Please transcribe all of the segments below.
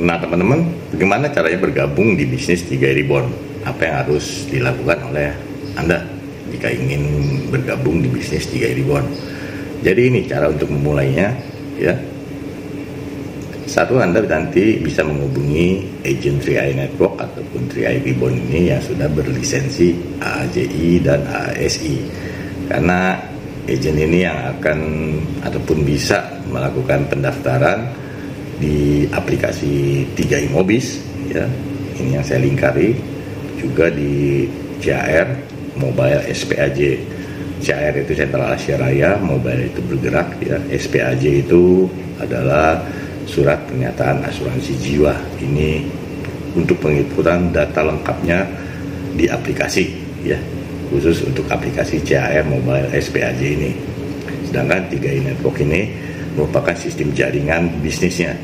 Nah teman-teman, bagaimana caranya bergabung di bisnis 3i Reborn? Apa yang harus dilakukan oleh Anda jika ingin bergabung di bisnis 3i Reborn? Jadi ini cara untuk memulainya, ya. Satu, Anda nanti bisa menghubungi agen 3i Network ataupun 3i Reborn ini yang sudah berlisensi AAJI dan AASI, karena agen ini yang akan ataupun bisa melakukan pendaftaran di aplikasi 3i Mobis, ya. Ini yang saya lingkari, juga di CAR Mobile SPAJ. CAR itu Sentral Asia Raya, Mobile itu bergerak, ya. SPAJ itu adalah surat pernyataan asuransi jiwa. Ini untuk pengaturan data lengkapnya di aplikasi, ya, khusus untuk aplikasi CAR Mobile SPAJ ini. Sedangkan 3i Network ini merupakan sistem jaringan bisnisnya.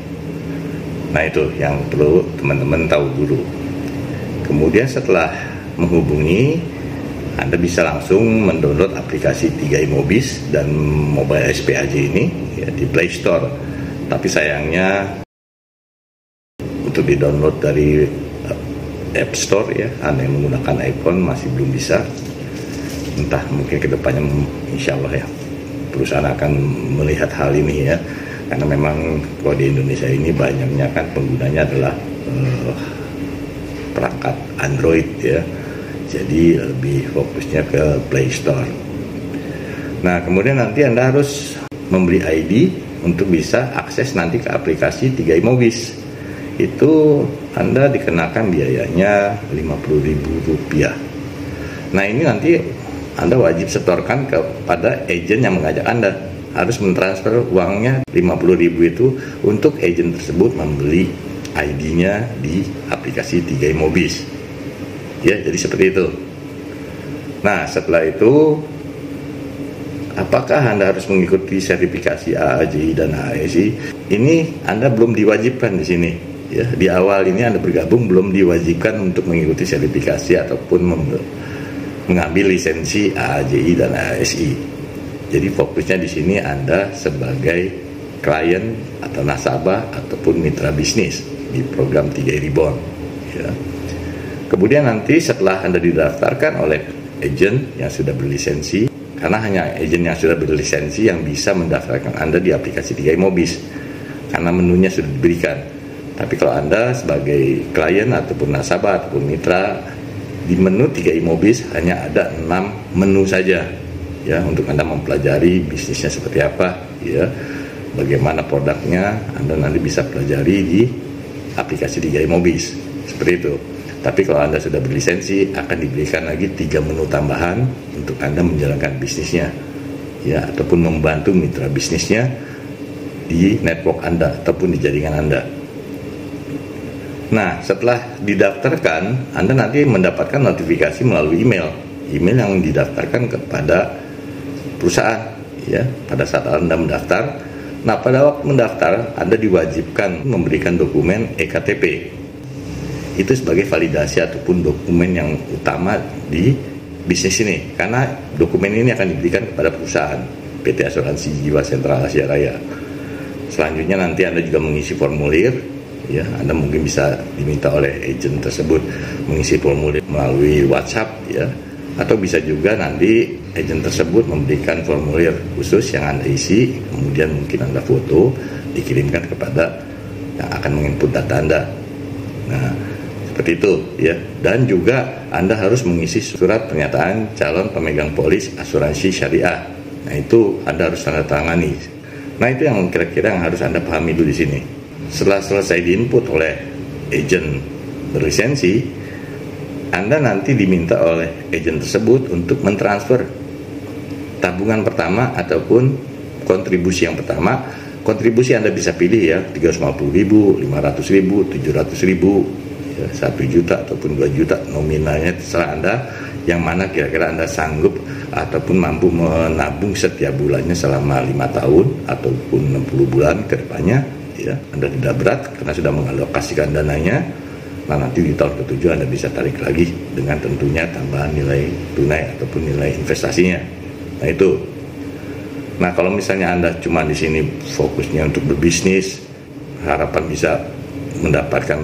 Nah itu yang perlu teman-teman tahu dulu. Kemudian setelah menghubungi, Anda bisa langsung mendownload aplikasi 3i Mobis dan Mobile SPAJ ini, ya, di Play Store. Tapi sayangnya untuk di-download dari App Store, ya, Anda yang menggunakan iPhone masih belum bisa. Entah mungkin kedepannya insya Allah, ya, perusahaan akan melihat hal ini, ya, karena memang kalau di Indonesia ini banyaknya kan penggunanya adalah perangkat Android, ya, jadi lebih fokusnya ke Play Store. Nah kemudian nanti Anda harus membeli ID untuk bisa akses nanti ke aplikasi 3i Mobis. Itu Anda dikenakan biayanya Rp50.000. Nah ini nanti Anda wajib setorkan kepada agen yang mengajak Anda. Harus mentransfer uangnya Rp50.000 itu untuk agen tersebut membeli ID-nya di aplikasi 3i Mobis. Ya, jadi seperti itu. Nah setelah itu, apakah Anda harus mengikuti sertifikasi AAJI dan AASI? Ini Anda belum diwajibkan di sini, ya. Di awal ini Anda bergabung belum diwajibkan untuk mengikuti sertifikasi ataupun mengambil lisensi AAJI dan AASI. Jadi fokusnya di sini Anda sebagai klien atau nasabah ataupun mitra bisnis di program 3i Reborn, ya. Kemudian nanti setelah Anda didaftarkan oleh agen yang sudah berlisensi, karena hanya agen yang sudah berlisensi yang bisa mendaftarkan Anda di aplikasi 3i Mobis, karena menunya sudah diberikan. Tapi kalau Anda sebagai klien ataupun nasabah ataupun mitra, di menu 3i Mobis hanya ada 6 menu saja, ya, untuk Anda mempelajari bisnisnya seperti apa, ya, bagaimana produknya. Anda nanti bisa pelajari di aplikasi 3i Mobis, seperti itu. Tapi kalau Anda sudah berlisensi, akan diberikan lagi 3 menu tambahan untuk Anda menjalankan bisnisnya, ya, ataupun membantu mitra bisnisnya di network Anda ataupun di jaringan Anda. Nah setelah didaftarkan, Anda nanti mendapatkan notifikasi melalui email yang didaftarkan kepada perusahaan, ya, pada saat Anda mendaftar. Nah pada waktu mendaftar, Anda diwajibkan memberikan dokumen EKTP. Itu sebagai validasi ataupun dokumen yang utama di bisnis ini, karena dokumen ini akan diberikan kepada perusahaan PT Asuransi Jiwa Sentral Asia Raya. Selanjutnya nanti Anda juga mengisi formulir, ya. Anda mungkin bisa diminta oleh agen tersebut mengisi formulir melalui WhatsApp, ya, atau bisa juga nanti agen tersebut memberikan formulir khusus yang Anda isi, kemudian mungkin Anda foto, dikirimkan kepada yang akan menginput data Anda. Nah seperti itu, ya. Dan juga Anda harus mengisi surat pernyataan calon pemegang polis asuransi syariah. Nah itu Anda harus tanda tangani. Nah itu yang kira-kira yang harus Anda pahami dulu di sini. Setelah selesai diinput oleh agen berlisensi, Anda nanti diminta oleh agen tersebut untuk mentransfer tabungan pertama ataupun kontribusi yang pertama. Kontribusi Anda bisa pilih, ya, 350.000, 500.000, 700.000, 1 juta ataupun 2 juta, nominalnya terserah Anda yang mana kira-kira Anda sanggup ataupun mampu menabung setiap bulannya selama 5 tahun ataupun 60 bulan ke depannya, ya. Anda tidak berat karena sudah mengalokasikan dananya. Nah nanti di tahun ke-7 Anda bisa tarik lagi dengan tentunya tambahan nilai tunai ataupun nilai investasinya. Nah itu. Nah kalau misalnya Anda cuma di sini fokusnya untuk berbisnis, harapan bisa mendapatkan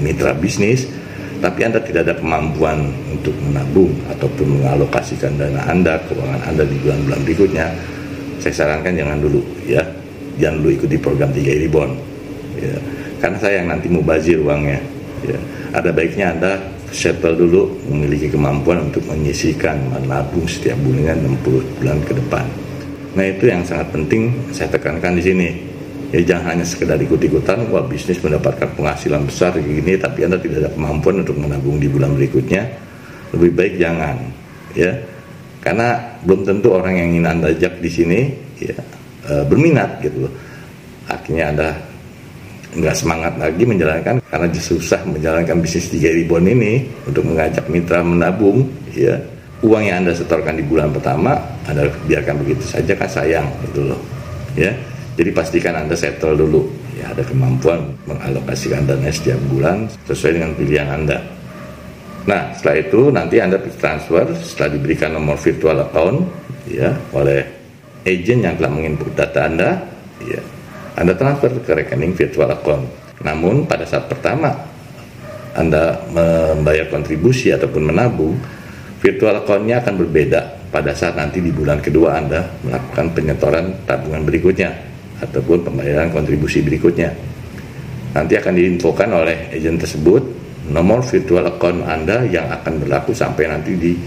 mitra bisnis, tapi Anda tidak ada kemampuan untuk menabung ataupun mengalokasikan dana Anda, keuangan Anda di bulan-bulan berikutnya, saya sarankan jangan dulu ya, jangan dulu ikuti program 3i Bond ya. Karena sayang nanti mubazir uangnya ya. Ada baiknya Anda settle dulu, memiliki kemampuan untuk menyisihkan, menabung setiap bulannya 60 bulan ke depan. Nah itu yang sangat penting saya tekankan di sini. Ya jangan hanya sekedar ikut-ikutan, wah bisnis mendapatkan penghasilan besar gini, tapi Anda tidak ada kemampuan untuk menabung di bulan berikutnya. Lebih baik jangan, ya, karena belum tentu orang yang ingin Anda ajak di sini, ya, berminat gitu loh. Akhirnya Anda nggak semangat lagi menjalankan, karena susah menjalankan bisnis 3i Bond ini untuk mengajak mitra menabung, ya. Uang yang Anda setorkan di bulan pertama, Anda biarkan begitu saja kan sayang gitu loh, ya. Jadi pastikan Anda settle dulu, ya, ada kemampuan mengalokasikan dana setiap bulan sesuai dengan pilihan Anda. Nah, setelah itu nanti Anda transfer setelah diberikan nomor virtual account, ya, oleh agent yang telah menginput data Anda, ya, Anda transfer ke rekening virtual account. Namun pada saat pertama Anda membayar kontribusi ataupun menabung, virtual account-nya akan berbeda pada saat nanti di bulan kedua Anda melakukan penyetoran tabungan berikutnya ataupun pembayaran kontribusi berikutnya. Nanti akan diinfokan oleh agen tersebut nomor virtual account Anda yang akan berlaku sampai nanti di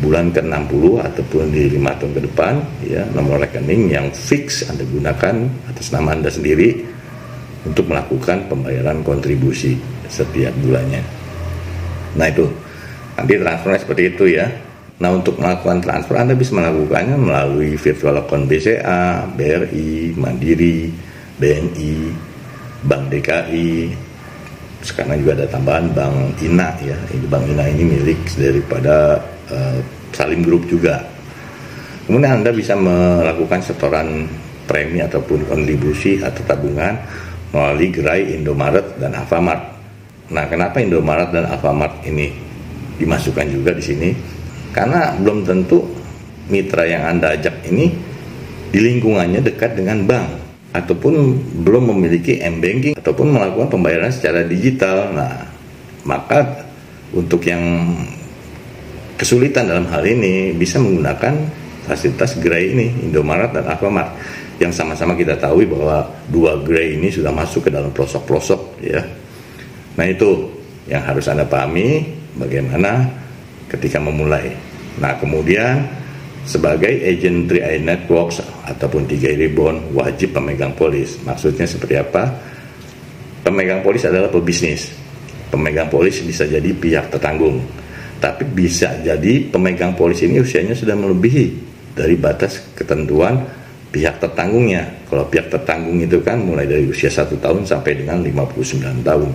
bulan ke-60 ataupun di 5 tahun ke depan, ya, nomor rekening yang fix Anda gunakan atas nama Anda sendiri untuk melakukan pembayaran kontribusi setiap bulannya. Nah itu nanti transfernya seperti itu ya. Nah untuk melakukan transfer Anda bisa melakukannya melalui virtual account BCA, BRI, Mandiri, BNI, Bank DKI. Sekarang juga ada tambahan Bank INA ya. Ini Bank INA ini milik daripada Salim Group juga. Kemudian Anda bisa melakukan setoran premi ataupun kontribusi atau tabungan melalui gerai Indomaret dan Alfamart. Nah kenapa Indomaret dan Alfamart ini dimasukkan juga di sini? Karena belum tentu mitra yang Anda ajak ini di lingkungannya dekat dengan bank ataupun belum memiliki m-banking ataupun melakukan pembayaran secara digital. Nah, maka untuk yang kesulitan dalam hal ini bisa menggunakan fasilitas gerai ini, Indomaret dan Alfamart, yang sama-sama kita tahu bahwa dua gerai ini sudah masuk ke dalam pelosok-pelosok ya. Nah, itu yang harus Anda pahami bagaimana ketika memulai. Nah kemudian sebagai agent 3i Networks ataupun 3i Bond wajib pemegang polis. Maksudnya seperti apa? Pemegang polis adalah pebisnis. Pemegang polis bisa jadi pihak tertanggung, tapi bisa jadi pemegang polis ini usianya sudah melebihi dari batas ketentuan pihak tertanggungnya. Kalau pihak tertanggung itu kan mulai dari usia 1 tahun sampai dengan 59 tahun.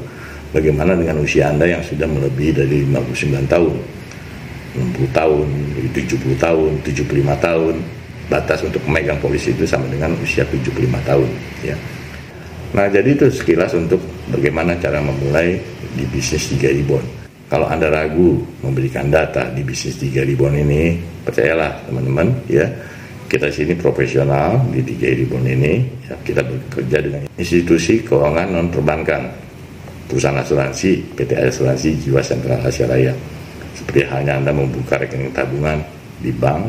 Bagaimana dengan usia Anda yang sudah melebihi dari 59 tahun? 60 tahun, 70 tahun, 75 tahun. Batas untuk pemegang polis itu sama dengan usia 75 tahun ya. Nah jadi itu sekilas untuk bagaimana cara memulai di bisnis 3i Bond. Kalau Anda ragu memberikan data di bisnis 3i Bond ini, percayalah teman-teman ya, kita sini profesional di 3i Bond ini ya, kita bekerja dengan institusi keuangan non perbankan, perusahaan asuransi, PT Asuransi Jiwa Sentral Asia Raya. Seperti halnya Anda membuka rekening tabungan di bank,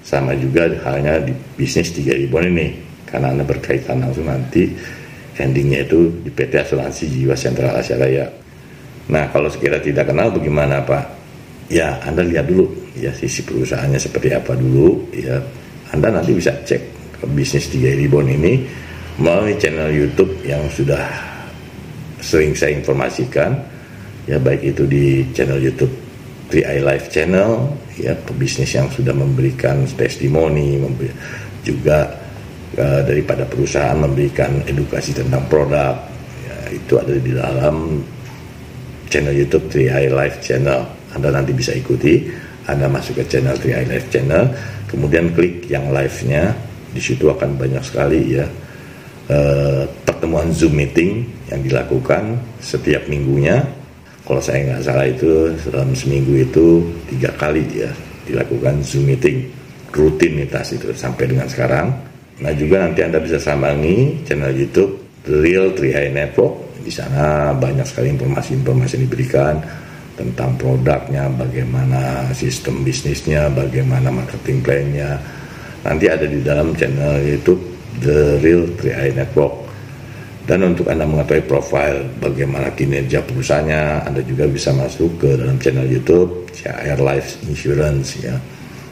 sama juga halnya di bisnis 3i Bond ini, karena Anda berkaitan langsung nanti endingnya itu di PT Asuransi Jiwa Sentral Asia Raya. Nah kalau sekiranya tidak kenal bagaimana Pak? Ya Anda lihat dulu ya sisi perusahaannya seperti apa dulu ya. Anda nanti bisa cek ke bisnis 3i Bond ini melalui channel YouTube yang sudah sering saya informasikan ya, baik itu di channel YouTube 3i Live Channel ya, pebisnis yang sudah memberikan testimoni, juga daripada perusahaan memberikan edukasi tentang produk ya, itu ada di dalam channel YouTube 3i Live Channel. Anda nanti bisa ikuti, Anda masuk ke channel 3i Live Channel, kemudian klik yang live-nya, di situ akan banyak sekali ya pertemuan Zoom meeting yang dilakukan setiap minggunya. Kalau saya nggak salah itu dalam seminggu itu 3 kali ya dilakukan Zoom meeting, rutinitas itu sampai dengan sekarang. Nah juga nanti Anda bisa sambangi channel YouTube The Real 3i Network Di sana banyak sekali informasi-informasi yang diberikan tentang produknya, bagaimana sistem bisnisnya, bagaimana marketing plan-nya. Nanti ada di dalam channel YouTube The Real 3i Network. Dan untuk Anda mengetahui profil bagaimana kinerja perusahaannya, Anda juga bisa masuk ke dalam channel YouTube CHR Life Insurance ya.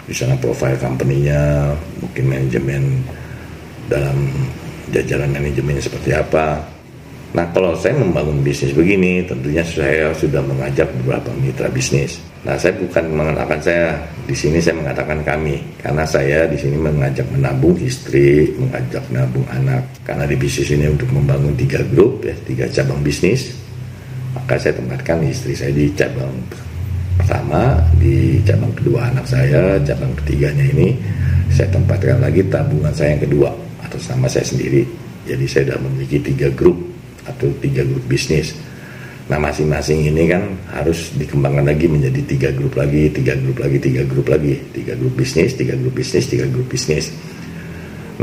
Di sana profil company-nya, mungkin manajemen dalam jajaran manajemennya seperti apa. Nah, kalau saya membangun bisnis begini, tentunya saya sudah mengajak beberapa mitra bisnis. Nah, saya bukan mengatakan saya di sini, saya mengatakan kami, karena saya di sini mengajak menabung istri, mengajak menabung anak. Karena di bisnis ini untuk membangun 3 grup ya, 3 cabang bisnis, maka saya tempatkan istri saya di cabang pertama, di cabang kedua anak saya, cabang ketiganya ini saya tempatkan lagi tabungan saya yang kedua atas nama saya sendiri. Jadi saya sudah memiliki 3 grup atau 3 grup bisnis. Nah, masing-masing ini kan harus dikembangkan lagi menjadi 3 grup lagi, 3 grup lagi, 3 grup lagi, 3 grup bisnis, 3 grup bisnis, 3 grup bisnis.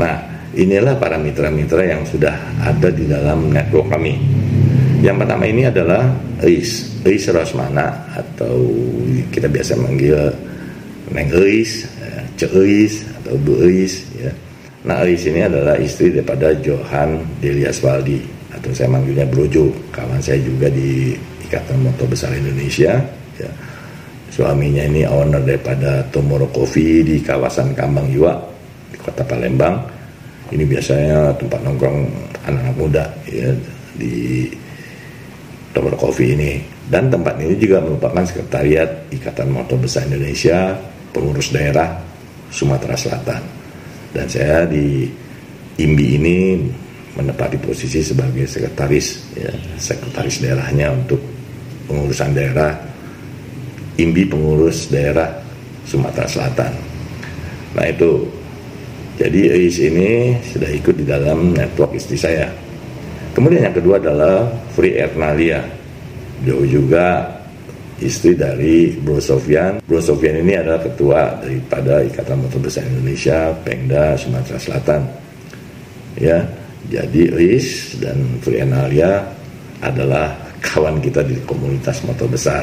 Nah, inilah para mitra-mitra yang sudah ada di dalam network kami. Yang pertama ini adalah Eis Rosmana, atau kita biasa manggil Neng Eis, Ce Eis, atau Bu Eis ya. Nah, Eis ini adalah istri daripada Johan Deliaswaldi, atau saya manggilnya Brojo, kawan saya juga di Ikatan Motor Besar Indonesia ya. Suaminya ini owner daripada Tomorrow Coffee di kawasan Kambang Iwa di Kota Palembang. Ini biasanya tempat nongkrong anak-anak muda ya, di Tomorrow Coffee ini. Dan tempat ini juga merupakan sekretariat Ikatan Motor Besar Indonesia, pengurus daerah Sumatera Selatan. Dan saya di IMBI ini menempati posisi sebagai sekretaris ya, sekretaris daerahnya untuk pengurusan daerah IMBI, pengurus daerah Sumatera Selatan. Nah, itu jadi Eis ini sudah ikut di dalam network istri saya. Kemudian yang kedua adalah Free Ernalia, beliau juga istri dari Bro Sofyan. Bro Sofyan ini adalah ketua daripada Ikatan Motor Besar Indonesia Pemda Sumatera Selatan ya. Jadi Eis dan Free Ernalia adalah kawan kita di komunitas motor besar.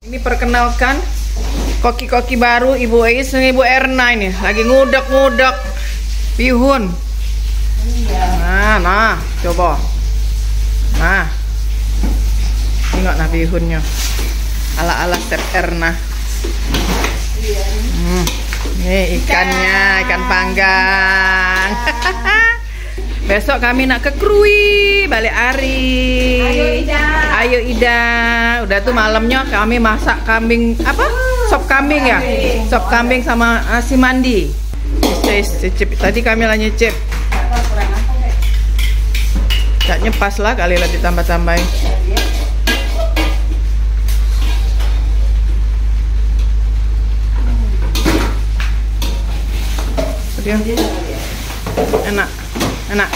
Ini perkenalkan koki-koki baru Ibu Eis dan Ibu Erna, ini lagi ngudak-ngudak bihun. Nah, coba. Nah, tengok nah bihunnya ala-ala Chef Erna. Nih ikannya, ikan panggang. Besok kami nak ke Krui, balik Ari. Ayo Ida. Udah tuh malamnya kami masak kambing, apa? Sop kambing ya? Sop kambing sama nasi mandi. Cicip. Tadi kami lah nyicip. Caknya pas lah, kali lah ditambah-tambahin. Enak.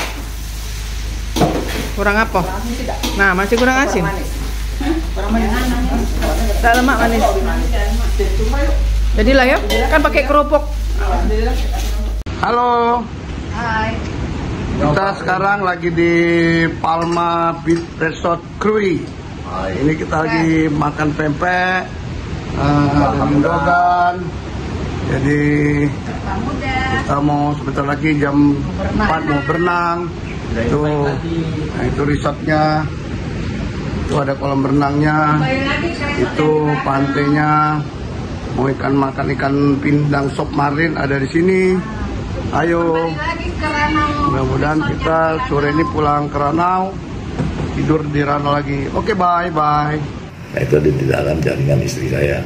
Kurang apa? Nah, masih kurang asin. Tak lemak, manis. Jadilah ya, kan pakai kerupuk. Halo. Hai. Kita sekarang lagi di Palma Beach Resort Krui. Ini kita lagi makan pempek, dogan. Jadi kita mau sebentar lagi jam 4 mau berenang. Itu resortnya. Itu ada kolam renangnya. Itu pantainya. Mau makan ikan pindang sop marin ada di sini. Ayo. Mudah-mudahan kita sore ini pulang ke Ranau, tidur di Ranau lagi. Oke, bye. Nah, itu di dalam jaringan istri saya.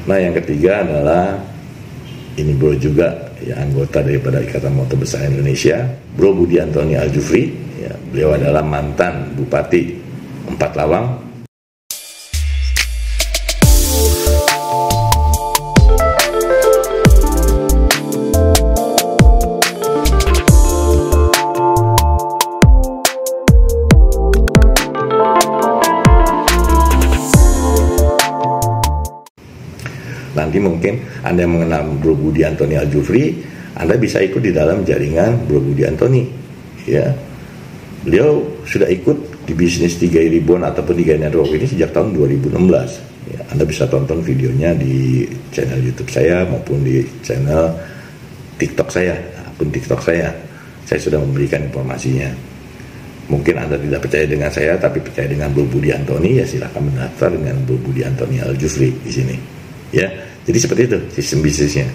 Nah, yang ketiga adalah ini bro juga ya, anggota daripada Ikatan Motor Besar Indonesia, Bro Budi Antoni Aljufri ya, beliau adalah mantan Bupati Empat Lawang. Nanti mungkin Anda yang mengenal Bro Budi Antoni Aljufri, Anda bisa ikut di dalam jaringan Bro Budi Antoni. Ya, beliau sudah ikut di bisnis 3 ribuan ataupun 3 network ini sejak tahun 2016. Ya, Anda bisa tonton videonya di channel YouTube saya maupun di channel TikTok saya, akun TikTok saya. Saya sudah memberikan informasinya. Mungkin Anda tidak percaya dengan saya, tapi percaya dengan Bro Budi Antoni, ya silahkan mendaftar dengan Bro Budi Antoni Al-Jufri di sini. Ya, jadi seperti itu sistem bisnisnya.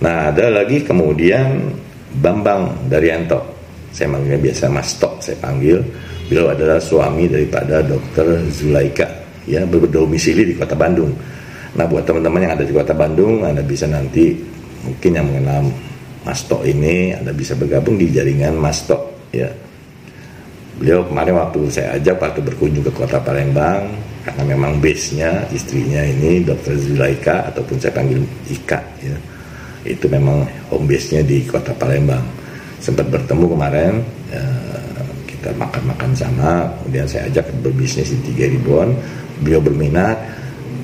Nah, ada lagi kemudian Bambang Daryanto. Saya manggilnya biasa Mas Tok, saya panggil. Beliau adalah suami daripada Dr. Zulaika, ya, berdomisili di Kota Bandung. Nah, buat teman-teman yang ada di Kota Bandung, Anda bisa nanti mungkin yang mengenal Mas Tok ini, Anda bisa bergabung di jaringan Mas Tok, ya. Beliau kemarin waktu saya ajak waktu berkunjung ke Kota Palembang, karena memang base-nya istrinya ini Dr. Zulaika ataupun saya panggil Ika, ya. Itu memang home base-nya di Kota Palembang. Sempat bertemu kemarin, kita makan-makan sama, kemudian saya ajak berbisnis di 3 ribuan. Beliau berminat,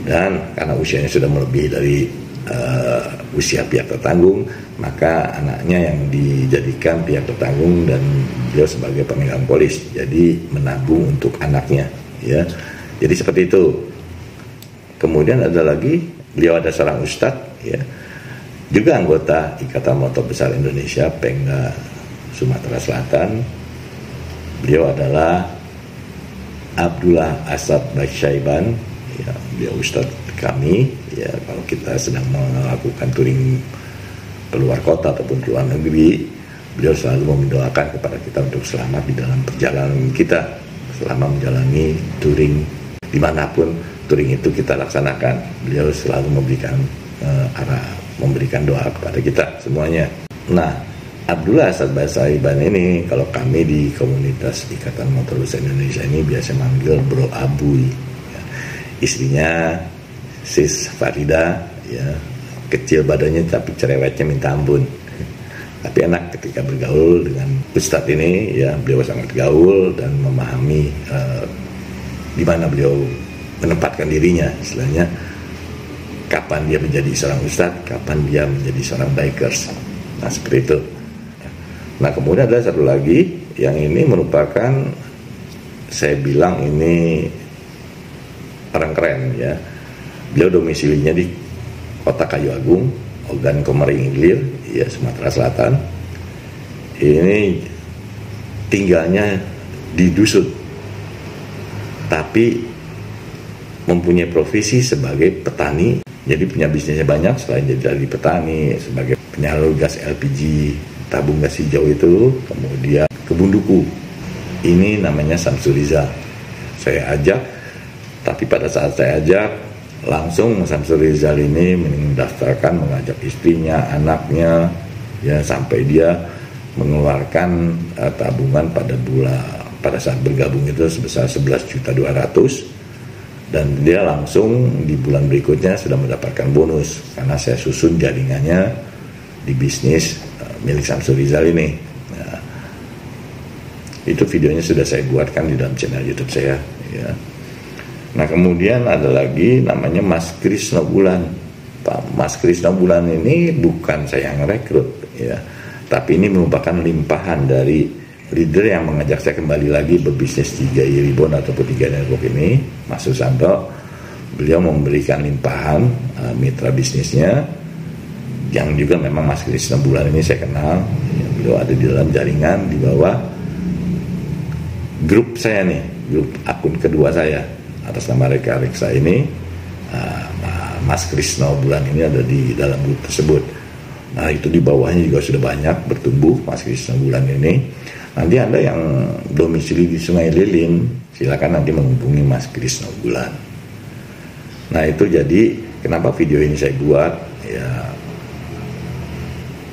dan karena usianya sudah melebihi dari usia pihak tertanggung, maka anaknya yang dijadikan pihak tertanggung dan beliau sebagai pemegang polis, jadi menabung untuk anaknya, ya. Jadi seperti itu. Kemudian ada lagi, beliau ada seorang ustadz, ya, juga anggota Ikatan Motor Besar Indonesia Pengda Sumatera Selatan. Beliau adalah Abdullah Asad Basyaiban, ya, beliau ustadz kami, ya, kalau kita sedang melakukan touring keluar kota ataupun keluar negeri, beliau selalu mendoakan kepada kita untuk selamat di dalam perjalanan kita selama menjalani touring dimanapun touring itu kita laksanakan. Beliau selalu memberikan memberikan doa kepada kita semuanya. Nah, Abdullah Asad Basyaiban ini, kalau kami di komunitas Ikatan Motor Besar Indonesia ini biasa manggil Bro Abuy, ya. Istrinya Sis Farida, ya, kecil badannya tapi cerewetnya minta ampun. Tapi enak ketika bergaul dengan Ustadz ini, ya, beliau sangat gaul dan memahami di mana beliau menempatkan dirinya, istilahnya kapan dia menjadi seorang ustadz, kapan dia menjadi seorang bikers. Nah, seperti itu. Nah, kemudian ada satu lagi yang ini merupakan, saya bilang ini orang keren, ya. Beliau domisilinya di Kota Kayu Agung, Ogan Komering Ilir, ya, Sumatera Selatan. Ini tinggalnya di dusun, tapi mempunyai profesi sebagai petani. Jadi punya bisnisnya banyak, selain jadi petani, sebagai penyalur gas LPG, tabung gas hijau itu, kemudian kebun duku. Ini namanya Samsul Rizal. Saya ajak, tapi pada saat saya ajak, langsung Samsul Rizal ini mendaftarkan, mengajak istrinya, anaknya, ya, sampai dia mengeluarkan tabungan pada saat bergabung itu sebesar 11.200.000. Dan dia langsung di bulan berikutnya sudah mendapatkan bonus karena saya susun jaringannya di bisnis milik Samsul Rizal ini. Nah, itu videonya sudah saya buatkan di dalam channel YouTube saya, ya. Nah, kemudian ada lagi namanya Mas Krisno Bulan. Pak Mas Krisno Bulan ini bukan saya yang rekrut, ya, tapi ini merupakan limpahan dari leader yang mengajak saya kembali lagi berbisnis 3 ribuan ataupun 3 network ini, Mas Susanto. Beliau memberikan limpahan mitra bisnisnya, yang juga memang Mas Krisna Bulan ini saya kenal, ya, beliau ada di dalam jaringan di bawah grup saya nih, grup akun kedua saya atas nama Reka Reksa ini. Mas Krisna Bulan ini ada di dalam grup tersebut. Nah, itu di bawahnya juga sudah banyak bertumbuh Mas Krisna Bulan ini. Nanti Anda yang domisili di Sungai Lilin, silakan nanti menghubungi Mas Krisna Bulan. Nah, itu jadi kenapa video ini saya buat, ya,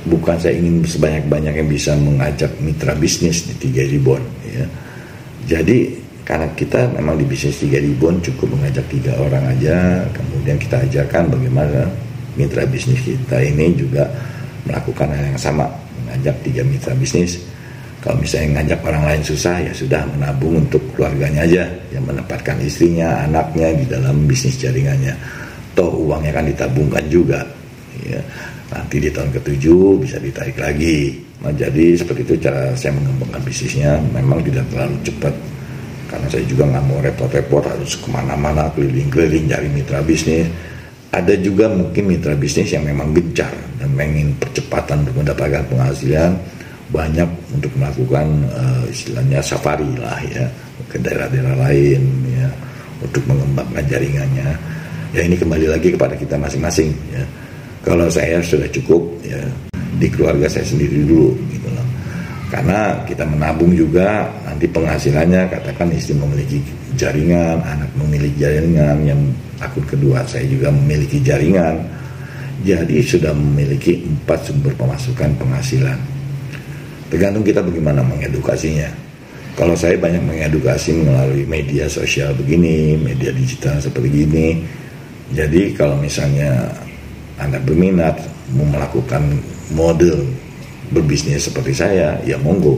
bukan saya ingin sebanyak-banyak yang bisa mengajak mitra bisnis di 3 ribuan, ya. Jadi karena kita memang di bisnis 3 ribuan cukup mengajak 3 orang aja, kemudian kita ajarkan bagaimana mitra bisnis kita ini juga melakukan hal yang sama, mengajak 3 mitra bisnis. Kalau misalnya ngajak orang lain susah, ya sudah menabung untuk keluarganya aja, yang menempatkan istrinya, anaknya di dalam bisnis jaringannya. Toh uangnya kan ditabungkan juga, ya. Nanti di tahun ke-7 bisa ditarik lagi. Nah, jadi seperti itu cara saya mengembangkan bisnisnya. Memang tidak terlalu cepat, karena saya juga nggak mau repot-repot harus kemana-mana keliling-keliling cari mitra bisnis. Ada juga mungkin mitra bisnis yang memang gencar dan ingin percepatan untuk mendapatkan penghasilan, banyak untuk melakukan istilahnya safari lah ya, ke daerah-daerah lain ya, untuk mengembangkan jaringannya. Ya ini kembali lagi kepada kita masing-masing ya. Kalau saya sudah cukup ya di keluarga saya sendiri dulu gitu loh. Karena kita menabung juga nanti penghasilannya, katakan istri memiliki jaringan, anak memiliki jaringan, yang akun kedua saya juga memiliki jaringan. Jadi sudah memiliki 4 sumber pemasukan penghasilan. Tergantung kita bagaimana mengedukasinya. Kalau saya banyak mengedukasi melalui media sosial begini, media digital seperti gini. Jadi kalau misalnya Anda berminat mau melakukan model berbisnis seperti saya, ya monggo.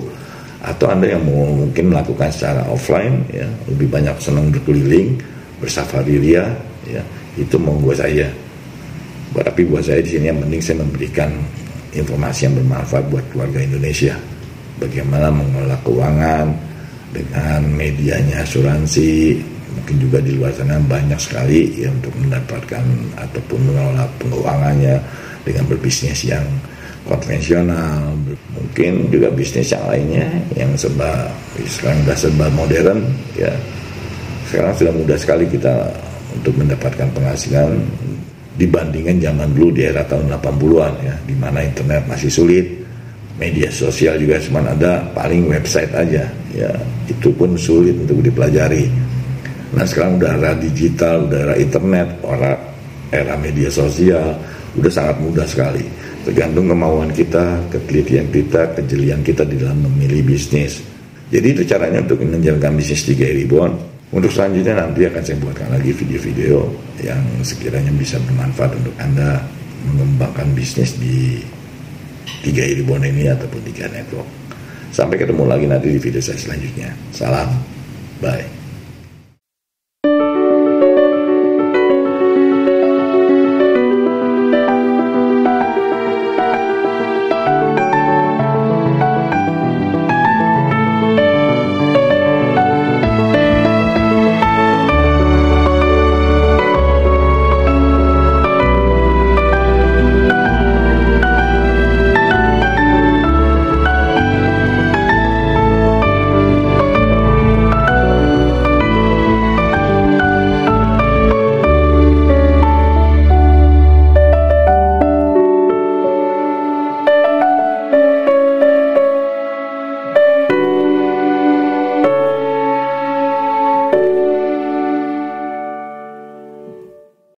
Atau Anda yang mau mungkin melakukan secara offline, ya lebih banyak senang berkeliling, bersafari ria, ya itu monggo saya. Tapi buat saya di sini yang penting saya memberikan informasi yang bermanfaat buat keluarga Indonesia. Bagaimana mengelola keuangan dengan medianya asuransi, mungkin juga di luar sana banyak sekali ya untuk mendapatkan ataupun mengelola keuangannya dengan berbisnis yang konvensional, mungkin juga bisnis yang lainnya yang sekarang sudah serba modern ya. Sekarang sudah mudah sekali kita untuk mendapatkan penghasilan dibandingkan zaman dulu di era tahun 80-an ya, di mana internet masih sulit, media sosial juga cuma ada paling website aja ya, itu pun sulit untuk dipelajari. Nah sekarang udah era digital, udah era internet, era media sosial, udah sangat mudah sekali. Tergantung kemauan kita, ketelitian kita, kejelian kita di dalam memilih bisnis. Jadi itu caranya untuk menjalankan bisnis di Gaya Reborn. Untuk selanjutnya nanti akan saya buatkan lagi video-video yang sekiranya bisa bermanfaat untuk Anda mengembangkan bisnis di Gaya Reborn ini ataupun di Gaya Network. Sampai ketemu lagi nanti di video saya selanjutnya. Salam, bye.